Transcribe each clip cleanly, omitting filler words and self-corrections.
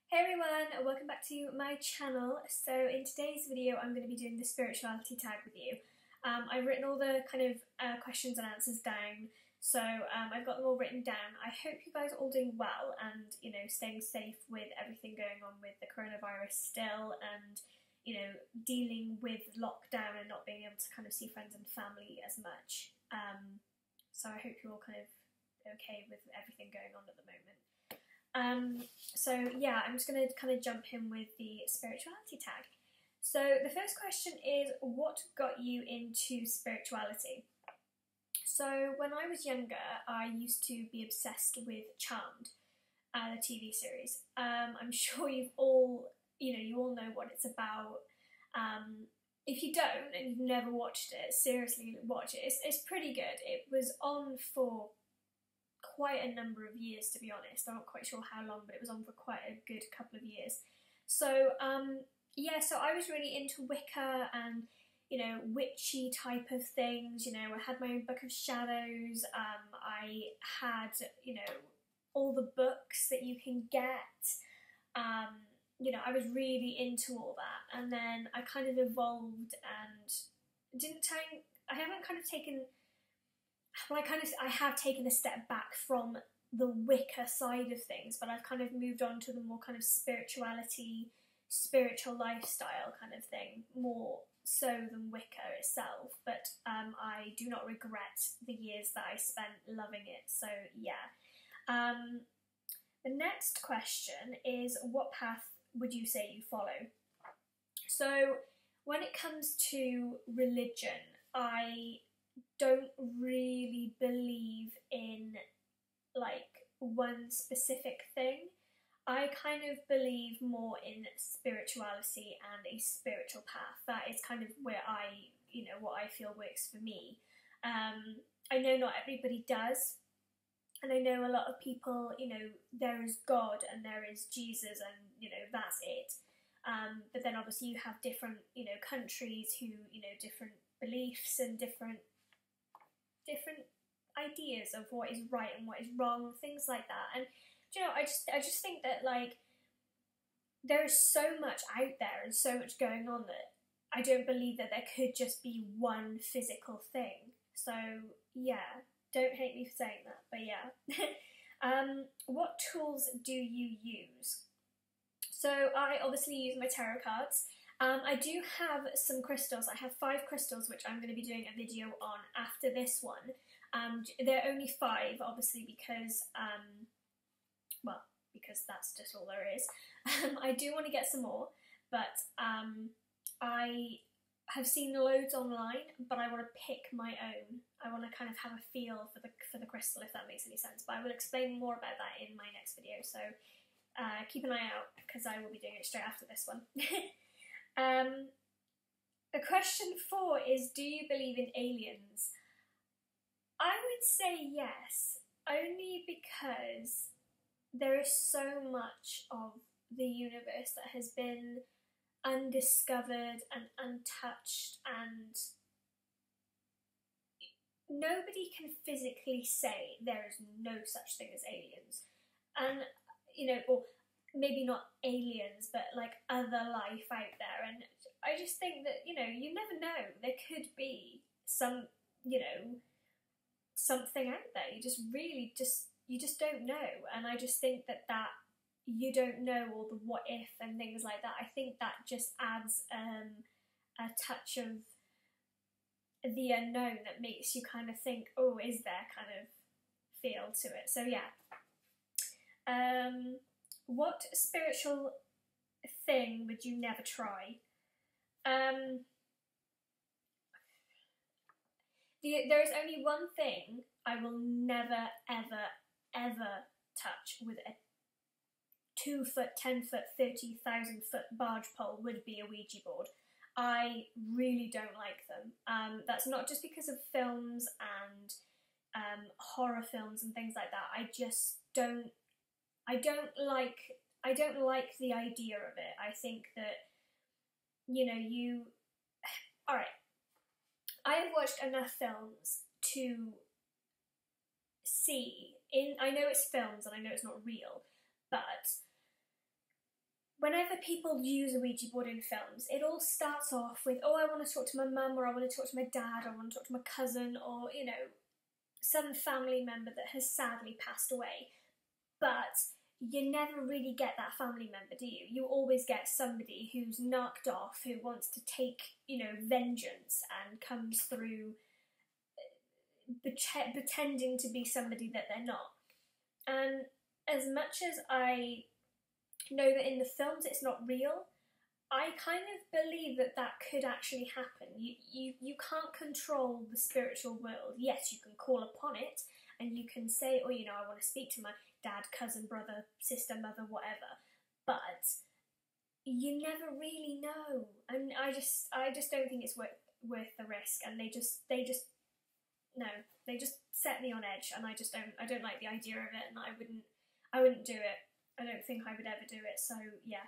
Hey everyone, welcome back to my channel. So in today's video I'm going to be doing the spirituality tag with you. I've written all the kind of questions and answers down, so I've got them all written down. I hope you guys are all doing well and, you know, staying safe with everything going on with the coronavirus still, and, you know, dealing with lockdown and not being able to kind of see friends and family as much. So I hope you're all kind of okay with everything going on at the moment. So yeah, I'm just going to kind of jump in with the spirituality tag. So the first question is, what got you into spirituality? So when I was younger, I used to be obsessed with Charmed, the TV series. I'm sure you all know what it's about. If you don't and you've never watched it, seriously watch it. It's pretty good. It was on for quite a number of years, to be honest. I'm not quite sure how long, but it was on for quite a good couple of years. So yeah, so I was really into Wicca and, you know, witchy type of things. You know, I had my own book of shadows. I had, you know, all the books that you can get. You know, I was really into all that, and then I kind of evolved and I haven't kind of taken. Well, I have taken a step back from the Wicca side of things, but I've kind of moved on to the more kind of spirituality, spiritual lifestyle kind of thing, more so than Wicca itself. But I do not regret the years that I spent loving it. So yeah. The next question is, what path would you say you follow? So when it comes to religion, I don't really believe in like one specific thing. I kind of believe more in spirituality and a spiritual path. That is kind of where what I feel works for me. I know not everybody does, and I know a lot of people, you know, there is God and there is Jesus and, you know, that's it. But then obviously you have different, you know, countries who, you know, different beliefs and different ideas of what is right and what is wrong, things like that. And you know, I just think that, like, there is so much out there and so much going on that I don't believe that there could just be one physical thing. So yeah, don't hate me for saying that, but yeah. What tools do you use? So I obviously use my tarot cards. I do have some crystals. I have 5 crystals, which I'm going to be doing a video on after this one. They're only 5, obviously, because that's just all there is. I do want to get some more, but I have seen loads online, but I want to pick my own. I want to kind of have a feel for the crystal, if that makes any sense. But I will explain more about that in my next video, so keep an eye out, because I will be doing it straight after this one. Question 4 is, do you believe in aliens? I would say yes, only because there is so much of the universe that has been undiscovered and untouched, and nobody can physically say there is no such thing as aliens. And, you know, or maybe not aliens, but like other life out there. And I just think that, you know, you never know. There could be some, you know, something out there. You just don't know. And I just think that you don't know all the what if and things like that. I think that just adds a touch of the unknown that makes you kind of think, oh, is there kind of feel to it. So yeah. What spiritual thing would you never try? There is only one thing I will never, ever, ever touch with a 2 foot, 10 foot, 30,000 foot barge pole would be a Ouija board. I really don't like them. That's not just because of films and horror films and things like that. I just don't. I don't like the idea of it. I think that, you know, alright, I have watched enough films to see, I know it's films and I know it's not real, but whenever people use a Ouija board in films, it all starts off with, oh, I want to talk to my mum, or I want to talk to my dad, or I want to talk to my cousin, or, you know, some family member that has sadly passed away. But you never really get that family member, do you? You always get somebody who's knocked off, who wants to take, you know, vengeance and comes through pretending to be somebody that they're not. And as much as I know that in the films it's not real, I kind of believe that that could actually happen. You can't control the spiritual world. Yes, you can call upon it, and you can say, oh, you know, I want to speak to my dad, cousin, brother, sister, mother, whatever. But you never really know, and I just don't think it's worth the risk. And they just set me on edge, and I don't like the idea of it, and I wouldn't do it. I don't think I would ever do it. So yeah.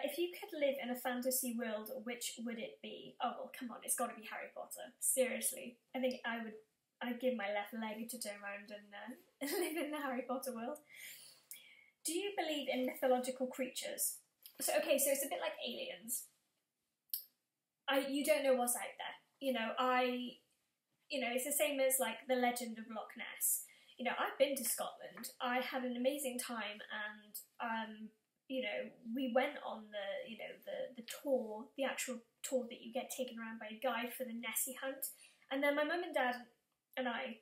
If you could live in a fantasy world, which would it be? Oh, well, come on, it's got to be Harry Potter. Seriously, I think I'd give my left leg to turn around and live in the Harry Potter world. Do you believe in mythological creatures? So it's a bit like aliens. You don't know what's out there. It's the same as like the legend of Loch Ness. You know, I've been to Scotland. I had an amazing time, and we went on the tour, the actual tour that you get taken around by a guide for the Nessie hunt. And then my mum and dad and I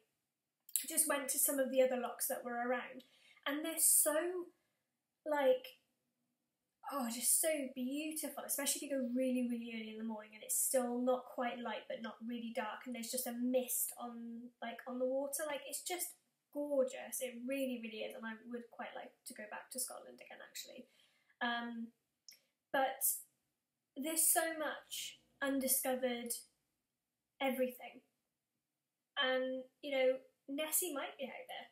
just went to some of the other lochs that were around, and they're so just so beautiful, especially if you go really, really early in the morning and it's still not quite light but not really dark, and there's just a mist on the water. Like, it's just gorgeous. It really, really is, and I would quite like to go back to Scotland again, actually. But there's so much undiscovered everything, and Nessie might be out there.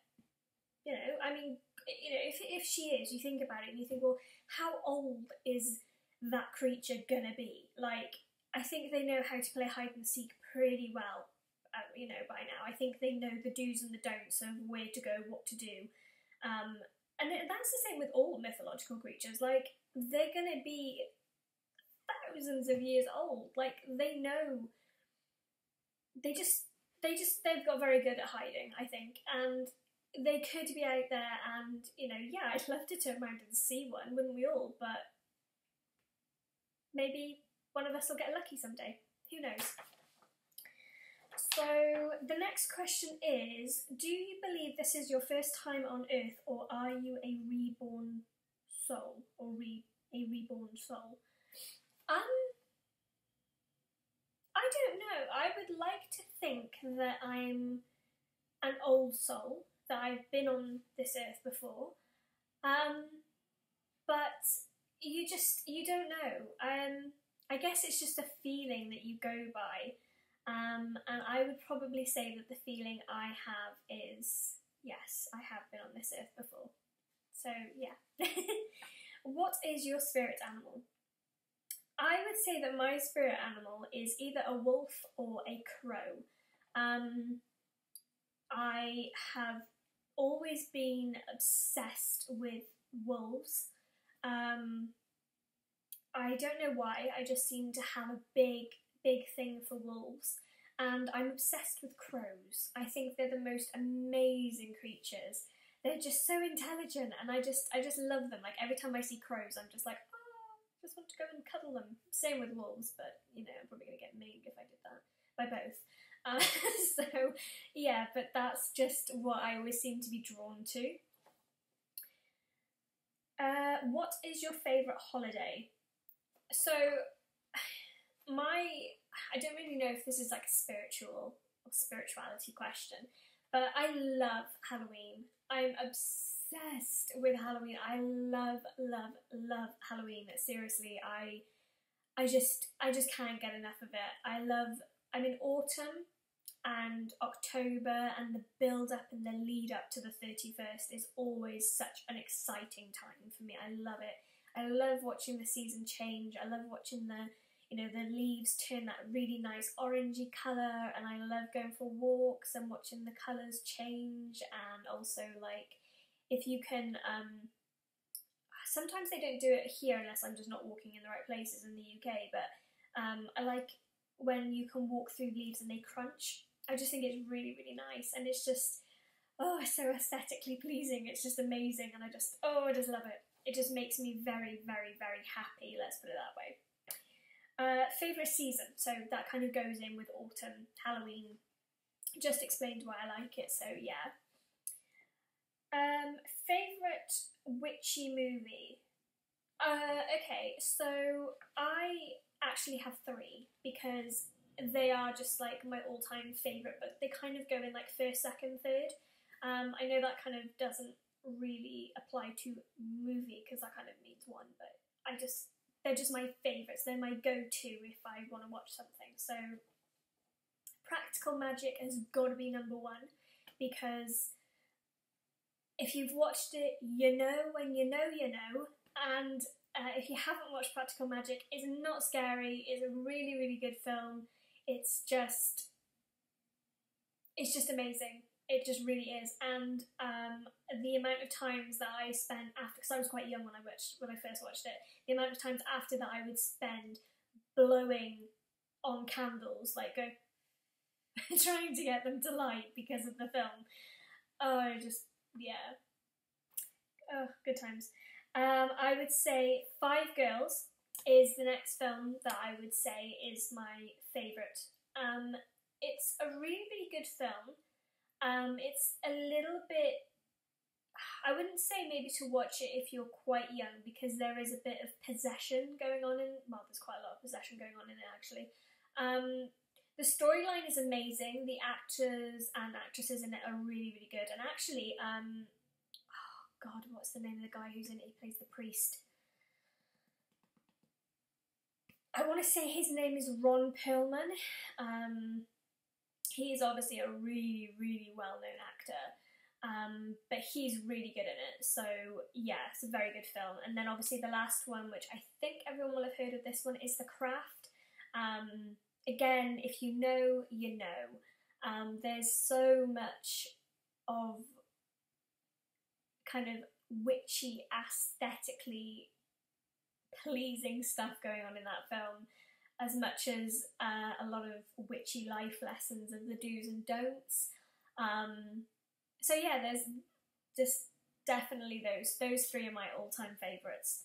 If she is, you think about it and you think, well, how old is that creature gonna be? Like, I think they know how to play hide and seek pretty well, by now. I think they know the do's and the don'ts of where to go, what to do. And that's the same with all mythological creatures. Like, they're gonna be thousands of years old. Like, they know. They've got very good at hiding, I think, and they could be out there, and I'd love to turn around and see one, wouldn't we all? But maybe one of us will get lucky someday. Who knows? So the next question is, do you believe this is your first time on Earth, or are you a reborn soul, or a reborn soul? I don't know. I would like to think that I'm an old soul, that I've been on this earth before. But you don't know. I guess it's just a feeling that you go by. And I would probably say that the feeling I have is, yes, I have been on this earth before. So, yeah. What is your spirit animal? I would say that my spirit animal is either a wolf or a crow. I have always been obsessed with wolves. I don't know why, I just seem to have a big thing for wolves. And I'm obsessed with crows. I think they're the most amazing creatures. They're just so intelligent, and I just love them. Like, every time I see crows, I'm just like, I just want to go and cuddle them. Same with wolves, but I'm probably going to get maimed if I did that, by both. So yeah, but that's just what I always seem to be drawn to. What is your favourite holiday? So I don't really know if this is like a spiritual or spirituality question, but I love Halloween. I'm obsessed with Halloween. I love Halloween. Seriously, I just can't get enough of it. I'm in autumn and October, and the build up and the lead up to the 31st is always such an exciting time for me. I love it. I love watching the season change. I love watching the leaves turn that really nice orangey colour, and I love going for walks and watching the colours change. And also, like, if you can sometimes they don't do it here unless I'm just not walking in the right places in the UK, but I like when you can walk through leaves and they crunch. I just think it's really, really nice, and it's just, oh, it's so aesthetically pleasing. It's just amazing, and I just love it. It just makes me very, very, very happy, let's put it that way. Favourite season, so that kind of goes in with autumn, Halloween. Just explained why I like it, so yeah. Favourite witchy movie? Okay, so I actually have 3 because they are just like my all-time favourite, but they kind of go in like first, second, third. I know that kind of doesn't really apply to movie because that kind of means one, but they're just my favourites. They're my go-to if I want to watch something. So Practical Magic has got to be number 1 because if you've watched it, you know when you know you know, and if you haven't watched Practical Magic, it's not scary. It's a really, really good film. It's just amazing. It just really is. And the amount of times that I spent after, because I was quite young when I first watched it, the amount of times after that I would spend blowing on candles, like go trying to get them to light because of the film. Oh, yeah. Oh, good times. I would say Five Girls is the next film that I would say is my favourite. It's a really, really good film. It's a little bit, I wouldn't say maybe to watch it if you're quite young, because there is a bit of possession going on there's quite a lot of possession going on in it actually. The storyline is amazing, the actors and actresses in it are really, really good, and actually, oh god, what's the name of the guy who's in it? He plays the priest. I want to say his name is Ron Perlman. He is obviously a really, really well-known actor, but he's really good in it, so yeah, it's a very good film. And then obviously the last one, which I think everyone will have heard of this one, is The Craft. Again, if you know, you know. There's so much of kind of witchy, aesthetically pleasing stuff going on in that film, as much as a lot of witchy life lessons of the do's and don'ts. So yeah, there's just definitely those 3 are my all-time favourites.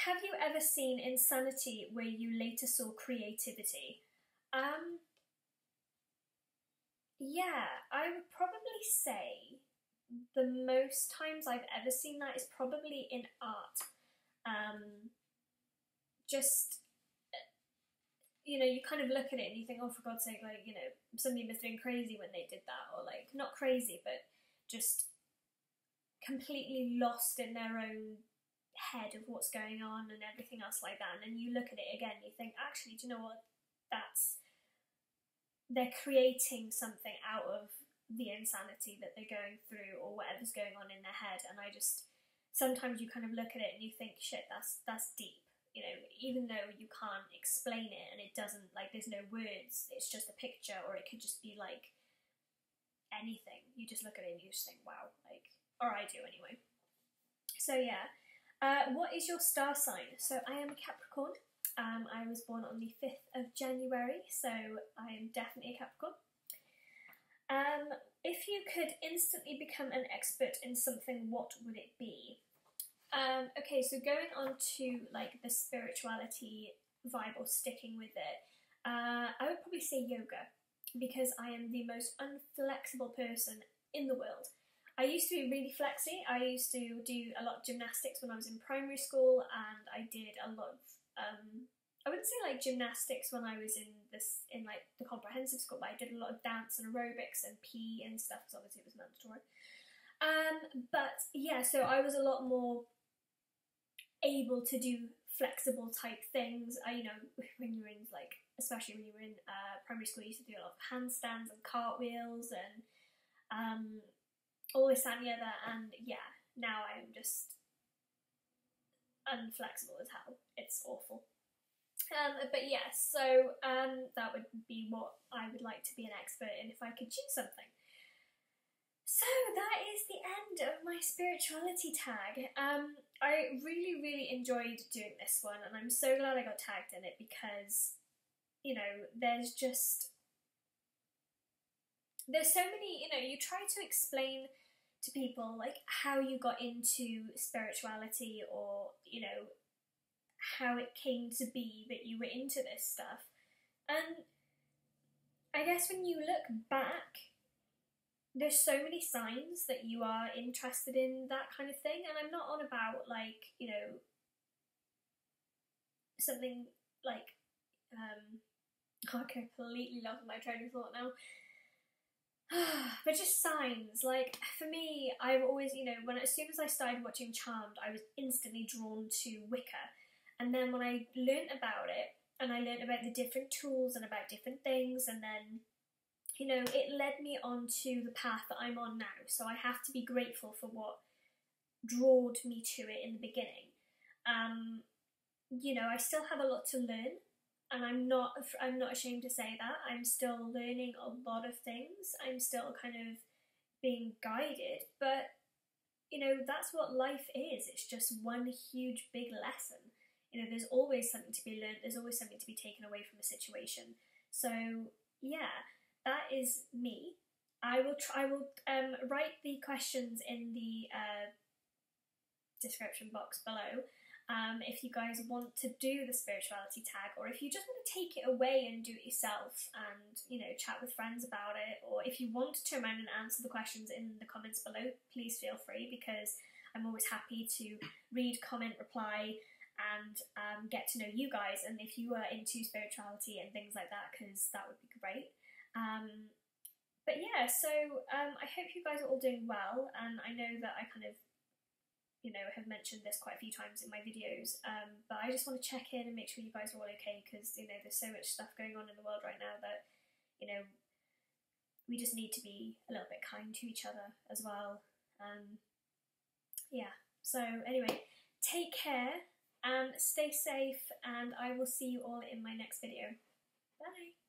Have you ever seen Insanity where you later saw creativity? Yeah, I would probably say the most times I've ever seen that is probably in art. Just, you know, you kind of look at it and you think, oh, for God's sake, like, you know, somebody must have been crazy when they did that, or like, not crazy, but just completely lost in their own head of what's going on and everything else like that. And then you look at it again, you think, actually, do you know what? They're creating something out of the insanity that they're going through or whatever's going on in their head. And sometimes you kind of look at it and you think, shit, that's deep. You know, even though you can't explain it and it doesn't, like, there's no words, it's just a picture, or it could just be like anything. You just look at it and you just think, wow, like, or I do anyway. So yeah. What is your star sign? So I am a Capricorn. I was born on the 5th of January, so I am definitely a Capricorn. If you could instantly become an expert in something, what would it be? Okay, so going on to like the spirituality vibe or sticking with it, I would probably say yoga, because I am the most unflexible person in the world. I used to be really flexy. I used to do a lot of gymnastics when I was in primary school, and I did a lot of, I wouldn't say like gymnastics when I was in like the comprehensive school, but I did a lot of dance and aerobics and PE and stuff, because obviously it was mandatory. But yeah, so I was a lot more able to do flexible type things. You know, when you're in like, especially when you were in primary school, you used to do a lot of handstands and cartwheels and all this and the other, and yeah, now I'm just unflexible as hell. It's awful. But yeah, so that would be what I would like to be an expert in if I could choose something. So that is the end of my spirituality tag. I really, really enjoyed doing this one, and I'm so glad I got tagged in it because, you know, there's so many, you know, you try to explain to people like how you got into spirituality, or, you know, how it came to be that you were into this stuff. And I guess when you look back, there's so many signs that you are interested in that kind of thing. And I'm not on about, like, you know, something like I completely lost my train of thought now. But just signs. Like, for me, I've always, you know, as soon as I started watching Charmed, I was instantly drawn to Wicca. And then when I learnt about it, and I learnt about the different tools and about different things, and then, you know, it led me on to the path that I'm on now. So I have to be grateful for what drawed me to it in the beginning. You know, I still have a lot to learn, and I'm not ashamed to say that. I'm still learning a lot of things. I'm still kind of being guided, but, you know, that's what life is. It's just one huge big lesson. You know, there's always something to be learned. There's always something to be taken away from a situation. So yeah, that is me. I will write the questions in the description box below. If you guys want to do the spirituality tag, or if you just want to take it away and do it yourself and, you know, chat with friends about it, or if you want to turn around and answer the questions in the comments below, please feel free, because I'm always happy to read, comment, reply, and get to know you guys, and if you are into spirituality and things like that, because that would be great. But yeah, so I hope you guys are all doing well, and I know that I kind of, you know, have mentioned this quite a few times in my videos, but I just want to check in and make sure you guys are all okay, because, you know, there's so much stuff going on in the world right now that, you know, we just need to be a little bit kind to each other as well. Yeah, so anyway, take care and stay safe, and I will see you all in my next video. Bye!